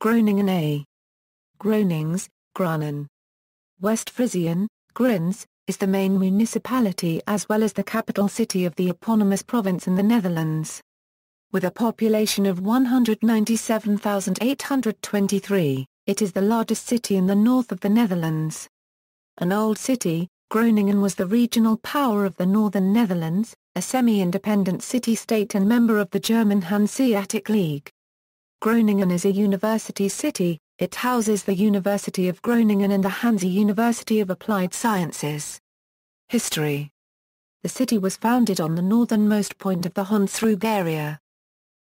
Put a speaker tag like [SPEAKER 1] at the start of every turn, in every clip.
[SPEAKER 1] ʻɣroːnɪŋə. Gronings, Grunnen. West Frisian, Grins, is the main municipality as well as the capital city of the eponymous province in the Netherlands. With a population of 197,823, it is the largest city in the north of the Netherlands. An old city, Groningen was the regional power of the northern Netherlands, a semi-independent city-state and member of the German Hanseatic League. Groningen is a university city. It houses the University of Groningen and the Hanze University of Applied Sciences. History. The city was founded on the northernmost point of the Hanze area.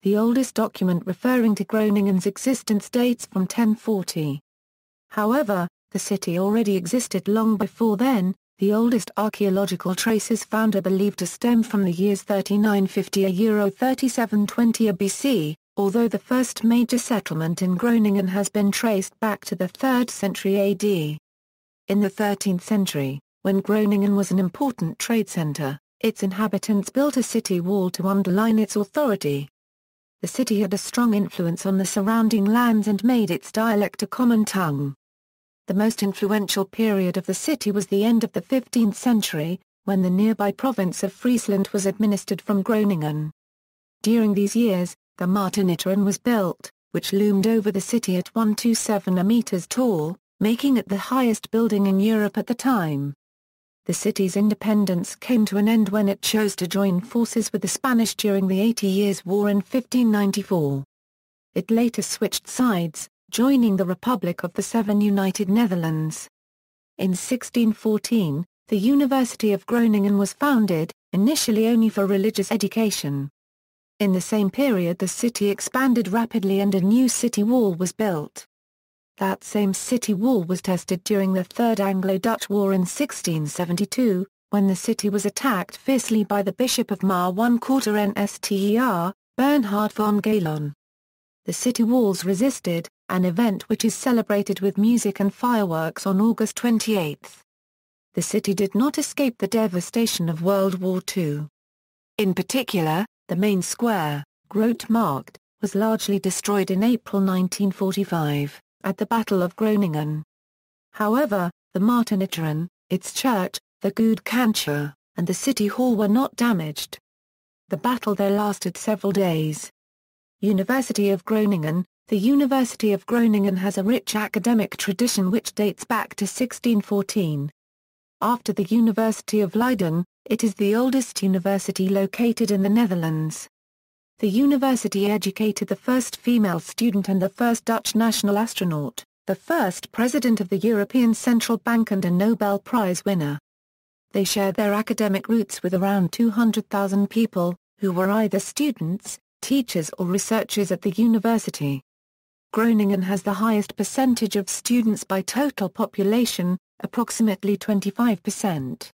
[SPEAKER 1] The oldest document referring to Groningen's existence dates from 1040. However, the city already existed long before then. The oldest archaeological traces found are believed to stem from the years 3950–3720 BC, although the first major settlement in Groningen has been traced back to the 3rd century AD. In the 13th century, when Groningen was an important trade center, its inhabitants built a city wall to underline its authority. The city had a strong influence on the surrounding lands and made its dialect a common tongue. The most influential period of the city was the end of the 15th century, when the nearby province of Friesland was administered from Groningen. During these years, the Martiniterren was built, which loomed over the city at 127 meters tall, making it the highest building in Europe at the time. The city's independence came to an end when it chose to join forces with the Spanish during the 80 Years' War in 1594. It later switched sides, joining the Republic of the Seven United Netherlands. In 1614, the University of Groningen was founded, initially only for religious education. In the same period the city expanded rapidly and a new city wall was built. That same city wall was tested during the Third Anglo-Dutch War in 1672, when the city was attacked fiercely by the Bishop of Maar I Quarter Nster, Bernhard von Galen. The city walls resisted, an event which is celebrated with music and fireworks on August 28. The city did not escape the devastation of World War II. In particular, the main square, Grote Markt, was largely destroyed in April 1945, at the Battle of Groningen. However, the Martiniterren, its church, the Goede Kantoor, and the city hall were not damaged. The battle there lasted several days. University of Groningen. The University of Groningen has a rich academic tradition which dates back to 1614. After the University of Leiden, it is the oldest university located in the Netherlands. The university educated the first female student and the first Dutch national astronaut, the first president of the European Central Bank and a Nobel Prize winner. They shared their academic roots with around 200,000 people, who were either students, teachers or researchers at the university. Groningen has the highest percentage of students by total population, approximately 25%.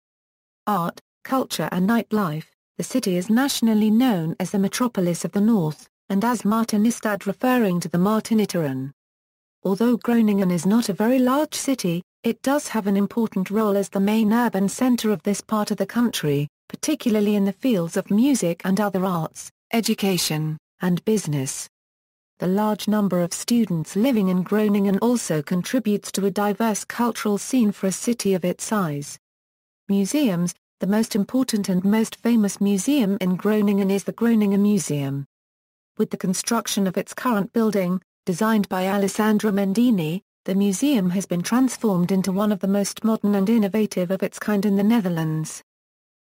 [SPEAKER 1] Art, culture and nightlife. The city is nationally known as the metropolis of the north, and as Martinistad referring to the Martiniterren. Although Groningen is not a very large city, it does have an important role as the main urban center of this part of the country, particularly in the fields of music and other arts, education, and business. The large number of students living in Groningen also contributes to a diverse cultural scene for a city of its size. Museums. The most important and most famous museum in Groningen is the Groningen Museum. With the construction of its current building, designed by Alessandro Mendini, the museum has been transformed into one of the most modern and innovative of its kind in the Netherlands.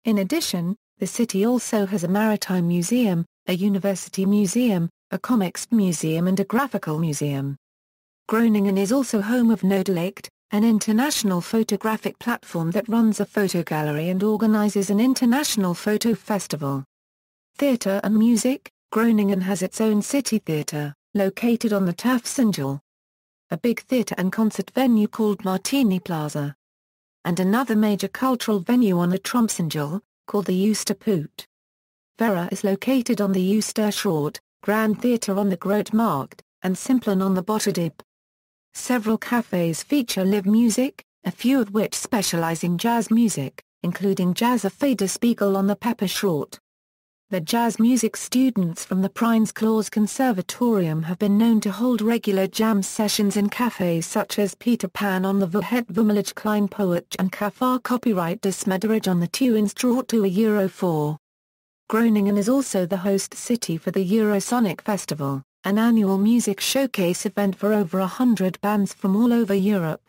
[SPEAKER 1] In addition, the city also has a maritime museum, a university museum, a comics museum and a graphical museum. Groningen is also home of Noordlicht, an international photographic platform that runs a photo gallery and organizes an international photo festival. Theatre and music. Groningen has its own city theatre, located on the Turfsingel. A big theatre and concert venue called Martini Plaza. And another major cultural venue on the Trompsingel, called the Oosterpoort. Vera is located on the Oosterschroot, Grand Theatre on the Grote Markt, and Simplen on the Botterdijp. Several cafes feature live music, a few of which specialize in jazz music, including Jazz of Spiegel on the Pepperschroot. The jazz music students from the Prins Conservatorium have been known to hold regular jam sessions in cafes such as Peter Pan on the Het Vermelig Klein Poet and Café Copyright de Smederij on the Tuinstraat to Euro 4. Groningen is also the host city for the Eurosonic Festival, an annual music showcase event for over 100 bands from all over Europe.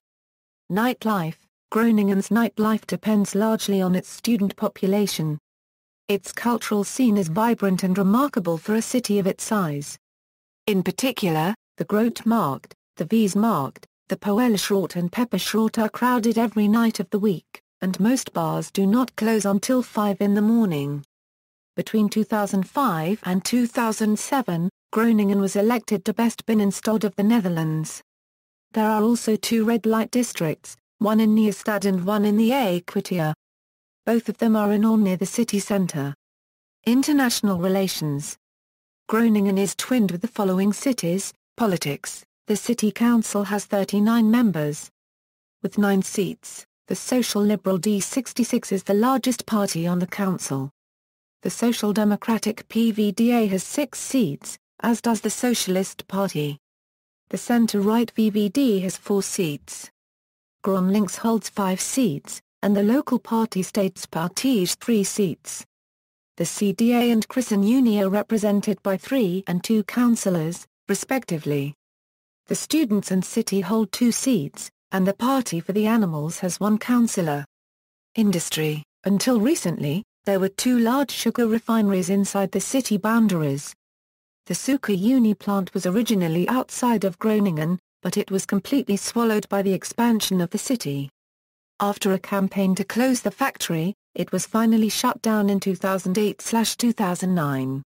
[SPEAKER 1] Nightlife. Groningen's nightlife depends largely on its student population. Its cultural scene is vibrant and remarkable for a city of its size. In particular, the Grote Markt, the Veesmarkt, the Poëlestraat and Pepperstraat are crowded every night of the week, and most bars do not close until 5 in the morning. Between 2005 and 2007, Groningen was elected to Best Binnenstad of the Netherlands. There are also 2 red light districts, one in Nieuwstad and one in the A-Kwartier. Both of them are in or near the city centre. International relations. Groningen is twinned with the following cities. Politics. The city council has 39 members. With 9 seats, the Social Liberal D66 is the largest party on the council. The Social Democratic PVDA has 6 seats, as does the Socialist Party. The centre-right VVD has 4 seats. Gronings holds 5 seats, and the local party Stadspartiet 3 seats. The CDA and ChristenUnie are represented by 3 and 2 councillors, respectively. The Students and City hold 2 seats, and the Party for the Animals has 1 councillor. Industry. Until recently, there were 2 large sugar refineries inside the city boundaries. The Suiker Uni plant was originally outside of Groningen, but it was completely swallowed by the expansion of the city. After a campaign to close the factory, it was finally shut down in 2008/2009.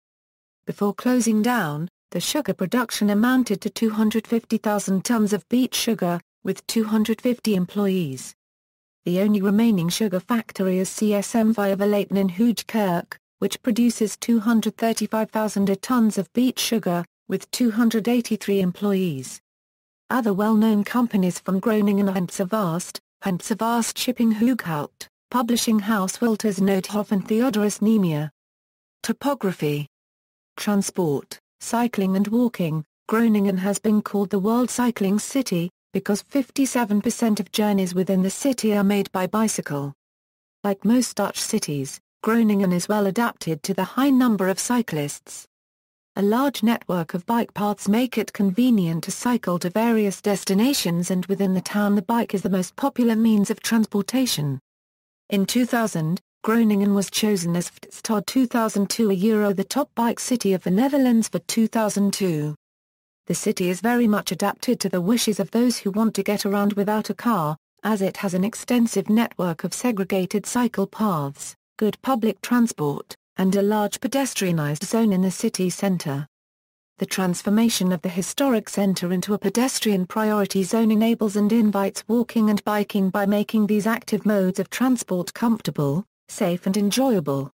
[SPEAKER 1] Before closing down, the sugar production amounted to 250,000 tons of beet sugar, with 250 employees. The only remaining sugar factory is CSM Vijverlaten in Hoogkerk, which produces 235,000 tons of beet sugar, with 283 employees. Other well-known companies from Groningen are Hanze Vast Shipping Hooghout, Publishing House Wolters Noothof and Theodorus Niemeyer. Topography. Transport, cycling and walking. Groningen has been called the World Cycling City, because 57% of journeys within the city are made by bicycle. Like most Dutch cities, Groningen is well adapted to the high number of cyclists. A large network of bike paths make it convenient to cycle to various destinations, and within the town the bike is the most popular means of transportation. In 2000, Groningen was chosen as Stad 2002 Euro the top bike city of the Netherlands for 2002. The city is very much adapted to the wishes of those who want to get around without a car, as it has an extensive network of segregated cycle paths, good public transport, and a large pedestrianised zone in the city centre. The transformation of the historic centre into a pedestrian priority zone enables and invites walking and biking by making these active modes of transport comfortable, safe and enjoyable.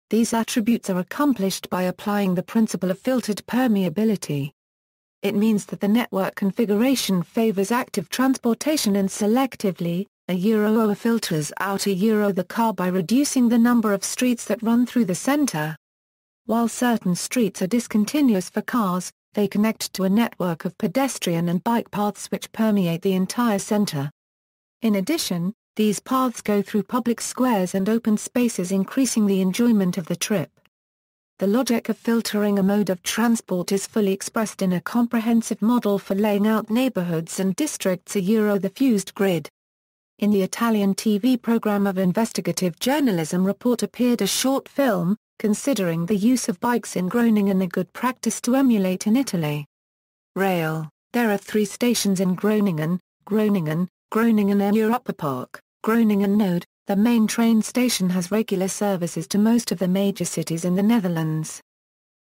[SPEAKER 1] These attributes are accomplished by applying the principle of filtered permeability. It means that the network configuration favours active transportation and selectively, filters out the car by reducing the number of streets that run through the centre. While certain streets are discontinuous for cars, they connect to a network of pedestrian and bike paths which permeate the entire centre. In addition, these paths go through public squares and open spaces, increasing the enjoyment of the trip. The logic of filtering a mode of transport is fully expressed in a comprehensive model for laying out neighbourhoods and districts, the fused grid. In the Italian TV program of investigative journalism Report appeared a short film, considering the use of bikes in Groningen a good practice to emulate in Italy. Rail. There are 3 stations in Groningen: Groningen en Europapark, Groningen Node. The main train station has regular services to most of the major cities in the Netherlands.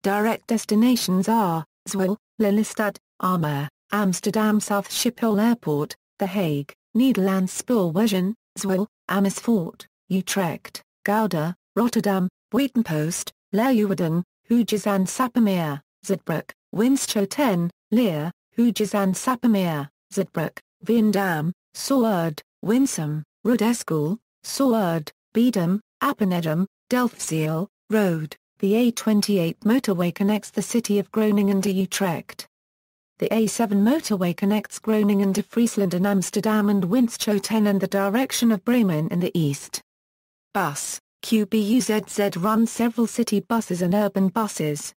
[SPEAKER 1] Direct destinations are Zwolle, Lelystad, Almere, Amsterdam South Schiphol Airport, The Hague, Nederlands Spoorwegen, Zwolle, Amersfoort, Utrecht, Gouda, Rotterdam, Buitenpost, Leeuwarden, Hoogezand and Sappemeer, Zutphen, Winschoten, Leer, Hoogezand and Sappemeer, Zutphen, Veendam, Soord, Winsum, Roodeschool, Soord, Beedam, Appingedam, Delfzijl, Rood, The A28 motorway connects the city of Groningen to Utrecht. The A7 motorway connects Groningen to Friesland and Amsterdam and Winschoten and the direction of Bremen in the east. Bus, QBUZZ runs several city buses and urban buses.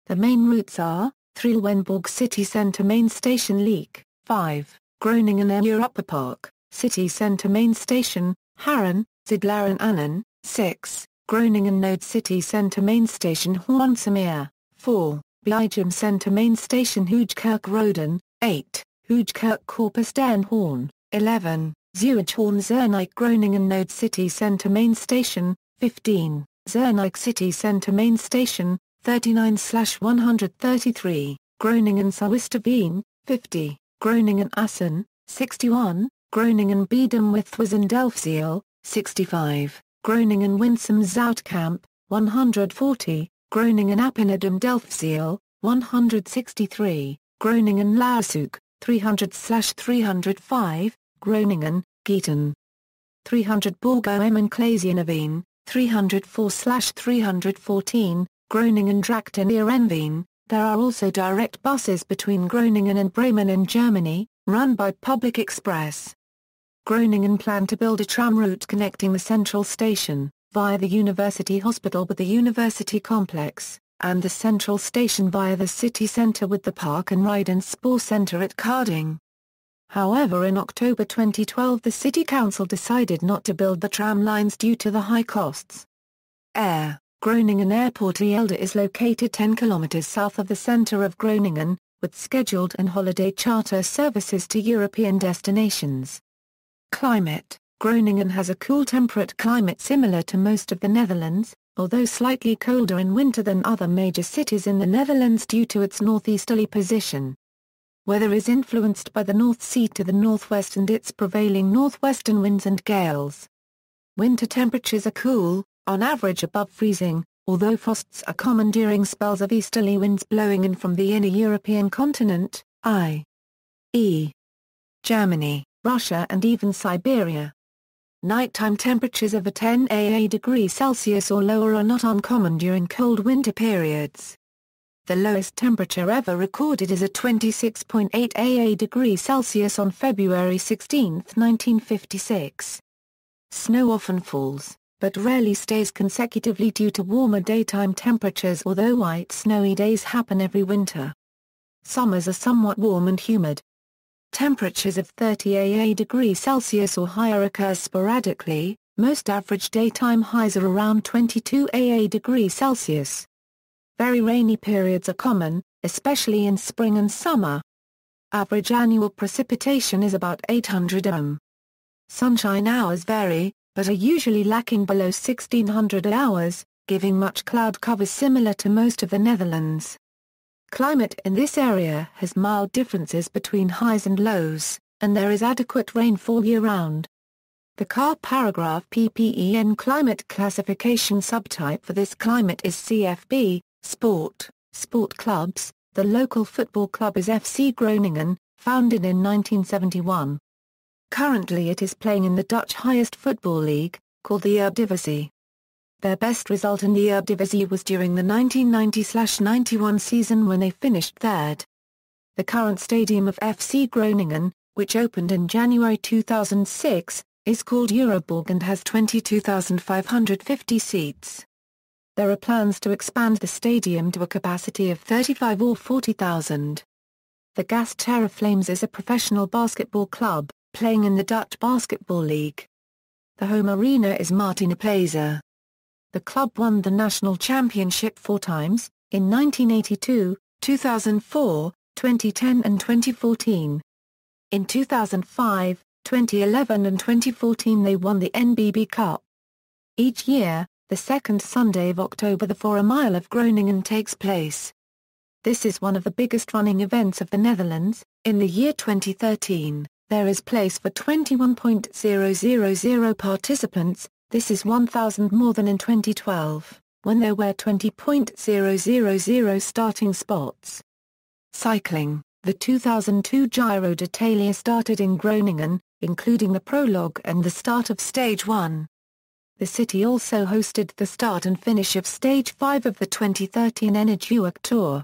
[SPEAKER 1] The main routes are, Trelleborg City Centre Main Station Leek, 5, Groningen Europa Park, City Centre Main Station, Haren, Zidlaren Annen, 6, Groningen Node City Centre Main Station Hoornsemeer, 4, Bijum Centre Main Station Hoogkerk Roden, 8, Hoogkerk Corpus den Hoorn, 11, Zuidhorn Zernike Groningen Node City Centre Main Station, 15, Zernike City Centre Main Station, 39/133, Groningen Sauisterveen, 50, Groningen Assen, 61, Groningen Bedum Withwassen Delfzijl, 65, Groningen Winsum Zoutkamp, 140, Groningen Appingedam Delfzijl, 163, Groningen Lauwzoek, 300/305, Groningen, Gieten. 300 Borgo Emmen-Klazieneveen, 304/314, Groningen Drachten Erenveen. There are also direct buses between Groningen and Bremen in Germany, run by Public Express. Groningen planned to build a tram route connecting the central station, via the University Hospital with the University Complex, and the central station via the city centre with the Park and Ride and Sport Centre at Karding. However, in October 2012 the City Council decided not to build the tram lines due to the high costs. Groningen Airport Eelde is located 10 km south of the centre of Groningen, with scheduled and holiday charter services to European destinations. Climate: Groningen has a cool temperate climate similar to most of the Netherlands, although slightly colder in winter than other major cities in the Netherlands due to its northeasterly position. Weather is influenced by the North Sea to the northwest and its prevailing northwestern winds and gales. Winter temperatures are cool, on average above freezing, although frosts are common during spells of easterly winds blowing in from the inner European continent, i.e. Germany, Russia and even Siberia. Nighttime temperatures of a 10 degrees Celsius or lower are not uncommon during cold winter periods. The lowest temperature ever recorded is at 26.8 degrees Celsius on February 16, 1956. Snow often falls, but rarely stays consecutively due to warmer daytime temperatures, although white snowy days happen every winter. Summers are somewhat warm and humid. Temperatures of 30 degrees Celsius or higher occur sporadically, most average daytime highs are around 22 degrees Celsius. Very rainy periods are common, especially in spring and summer. Average annual precipitation is about 800 mm. Sunshine hours vary, but are usually lacking below 1600 hours, giving much cloud cover similar to most of the Netherlands. Climate in this area has mild differences between highs and lows, and there is adequate rainfall year-round. The paragraph PPEN climate classification subtype for this climate is CFB, Sport clubs. The local football club is FC Groningen, founded in 1971. Currently it is playing in the Dutch highest football league, called the Eredivisie. Their best result in the Eredivisie was during the 1990/91 season when they finished third. The current stadium of FC Groningen, which opened in January 2006, is called Euroborg and has 22,550 seats. There are plans to expand the stadium to a capacity of 35 or 40,000. The Terra Flames is a professional basketball club, playing in the Dutch Basketball League. The home arena is Martinaplaza. The club won the national championship 4 times, in 1982, 2004, 2010 and 2014. In 2005, 2011 and 2014 they won the NBB Cup. Each year, the second Sunday of October the 4 Mile of Groningen takes place. This is one of the biggest running events of the Netherlands. In the year 2013, there is place for 21,000 participants. This is 1,000 more than in 2012, when there were 20,000 starting spots. Cycling: the 2002 Giro d'Italia started in Groningen, including the prologue and the start of Stage 1. The city also hosted the start and finish of Stage 5 of the 2013 Energieweek Tour.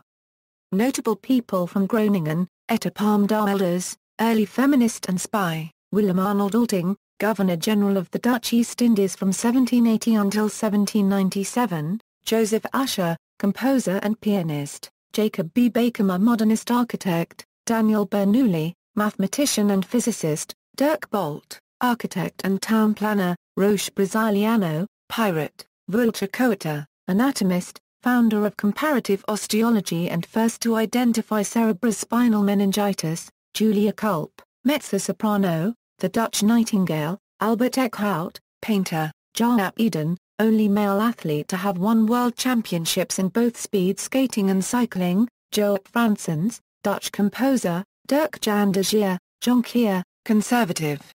[SPEAKER 1] Notable people from Groningen: Etta Palmdahl Elders, early feminist and spy; Willem Arnold Alting, Governor-General of the Dutch East Indies from 1780 until 1797; Joseph Asher, composer and pianist; Jacob B. Bakema, modernist architect; Daniel Bernoulli, mathematician and physicist; Dirk Bolt, architect and town planner; Roche Brasiliano, pirate; Vulture Coeta, anatomist, founder of comparative osteology and first to identify cerebrospinal meningitis; Julia Culp, mezzo-soprano; the Dutch Nightingale; Albert Eckhout, painter; Jaap Eden, only male athlete to have won world championships in both speed skating and cycling; Joop Franssens, Dutch composer; Dirk Jan de Geer, jonquier, conservative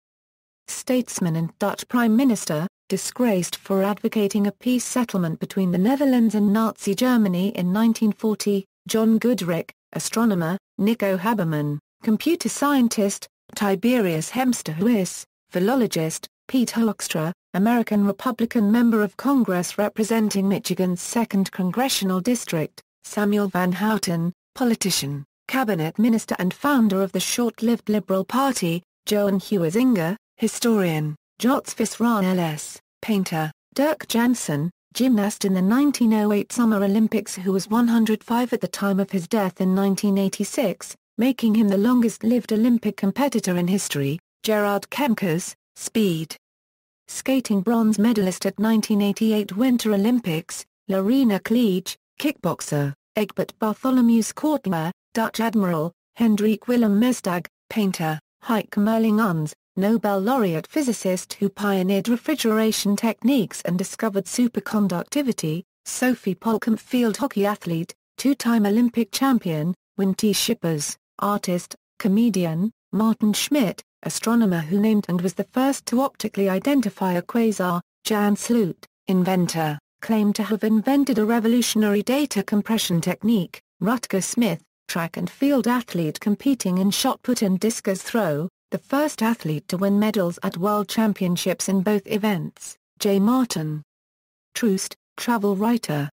[SPEAKER 1] statesman and Dutch Prime Minister, disgraced for advocating a peace settlement between the Netherlands and Nazi Germany in 1940; John Goodrich, astronomer; Nico Haberman, computer scientist; Tiberius Hemsterhuis, philologist; Pete Hoekstra, American Republican member of Congress representing Michigan's 2nd Congressional District; Samuel Van Houten, politician, cabinet minister and founder of the short-lived Liberal Party; Johan Huizinga, historian; Jots Visser LS, painter; Dirk Jansen, gymnast in the 1908 Summer Olympics who was 105 at the time of his death in 1986, making him the longest-lived Olympic competitor in history; Gerard Kemkes, speed skating bronze medalist at 1988 Winter Olympics; Lorena Kliege, kickboxer; Egbert Bartholomeus Kortmer, Dutch admiral; Hendrik Willem Mesdag, painter; Heike Merling-Uns, Nobel laureate physicist who pioneered refrigeration techniques and discovered superconductivity; Sophie Polkamp, field hockey athlete, two-time Olympic champion; Winty Schippers, artist, comedian; Martin Schmidt, astronomer who named and was the first to optically identify a quasar; Jan Sloot, inventor, claimed to have invented a revolutionary data compression technique; Rutger Smith, track and field athlete competing in shot put and discus throw, the first athlete to win medals at World Championships in both events; J. Martin Troost, travel writer;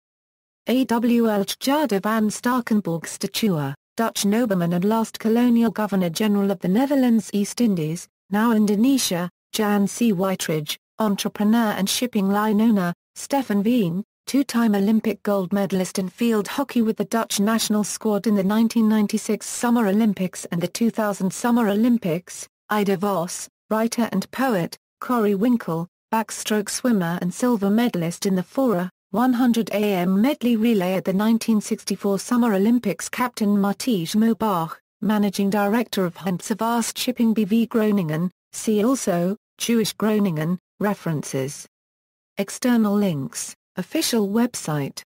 [SPEAKER 1] A.W. Eljada van Starkenborg Statua, Dutch nobleman and last colonial governor-general of the Netherlands East Indies, now Indonesia; Jan C. Whiteridge, entrepreneur and shipping line owner; Stefan Veen, two-time Olympic gold medalist in field hockey with the Dutch national squad in the 1996 Summer Olympics and the 2000 Summer Olympics; Ida Vos, writer and poet; Corrie Winkle, backstroke swimmer and silver medalist in the 4x100 AM medley relay at the 1964 Summer Olympics; Captain Martijn Mobach, managing director of Hanze Vast Shipping BV Groningen, see also, Jewish Groningen, references. External links, official website.